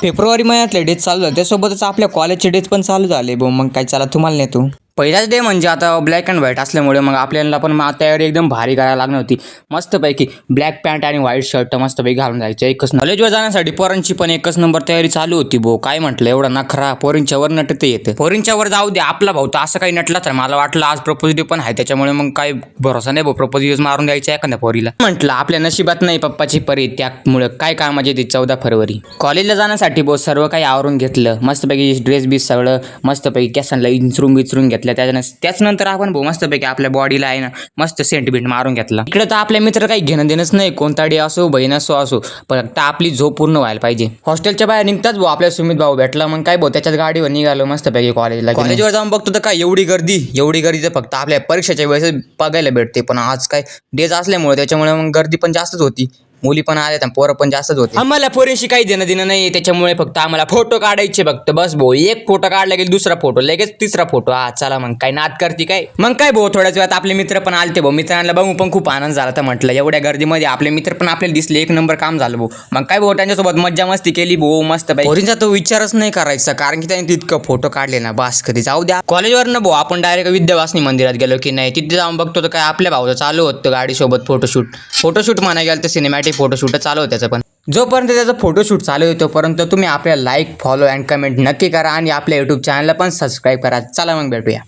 February महिन्यातले date चालू झाले, त्यासोबतच आपल्या कॉलेजचे डेट पण चालू झाले भाऊ. मग काय चला तुम्हाला नेतो. पहिलाच डे म्हणजे आता ब्लॅक अँड व्हाईट असल्यामुळे मग आपल्याला पण तयारी एकदम भारी करायला लागणार होती. मस्तपैकी ब्लॅक पॅन्ट आणि व्हाईट शर्ट मस्तपैकी घालून जायचं. एकच कॉलेजवर जाण्यासाठी पोरांची पण एकच नंबर तयारी चालू होती भाऊ. काय म्हटलं एवढा नखरा पोरींच्यावर नटते येतं. पोरींच्यावर जाऊ दे, आपला भाऊ तर असं काही नटला तर मला वाटलं आज प्रपोज डे पण आहे, त्याच्यामुळे मग काय भरोसा नाही भाऊ प्रपोज मारून द्यायचं एखाद्या पोरीला. म्हटलं आपल्या नशिबात नाही पप्पाची परी, त्यामुळे काय कामाची ती 14 फरवरी. कॉलेजला जाण्यासाठी भाऊ सर्व काही आवरून घेतलं. मस्तपैकी ड्रेस बीस सगळं मस्तपैकी केसांना विचरून घेतलं. त्याच्यानंतर आपण भाऊ मस्तपैकी आपल्या बॉडीला आहे ना मस्त सेंट बिंट मारून घेतला. इकडे तर आपल्या मित्र काही घेणं देणंच नाही, कोणता डे असो बहीण असो फक्त आपली झोप पूर्ण व्हायला पाहिजे. हॉस्टेलच्या बाहेर निघताच भाऊ आपल्या सुमित भाऊ भेटला. मग काय भाऊ त्याच्याच गाडीवर निघालो मस्तपैकी कॉलेजला. कॉलेजवर जाऊन बघतो तर काय एवढी गर्दी तर फक्त आपल्या परीक्षेच्या वेळेस बघायला भेटते, पण आज काय डेज असल्यामुळे त्याच्यामुळे मग गर्दी पण जास्तच होती. मुली पण आल्या आणि पोरं पण जास्तच होते. आम्हाला पोरींशी काही देणं देणं नाही, त्याच्यामुळे फक्त आम्हाला फोटो काढायचे फक्त बस भाऊ. एक फोटो काढला की दुसरा फोटो लगेच तिसरा फोटो. चला मग काय नाद करते काय. मग काय भाऊ थोड्याच वेळात आपले मित्र पण आलते भाऊ. मित्रांना बघून पण खूप आनंद झाला. तर म्हटलं एवढ्या गर्दीमध्ये आपले मित्र पण आपल्याला दिसले, एक नंबर काम झालं भाऊ. मग काय भाऊ त्यांच्यासोबत मज्जा मस्ती केली भाऊ मस्त. पोरींचा तो विचारच नाही करायचा, कारण की त्यांनी तितकं फोटो काढले ना बास कधी जाऊ द्या. कॉलेजवर ना भाऊ आपण डायरेक्ट विद्यावासिनी मंदिरात गेलो की नाही, तिथे जाऊन बघतो तर काय आपल्या भाऊचं चालू होतं गाडीसोबत फोटोशूट म्हणा गेलं तर सिनेमॅटिक फोटोशूट चालू होतं त्याचं. पण जोपर्यंत त्याचं फोटोशूट चालू आहे तोपर्यंत तुम्ही आपल्या लाईक फॉलो अँड कमेंट नक्की करा आणि आपल्या यूट्यूब चॅनलला पण सबस्क्राईब करा. चला मग भेटूया.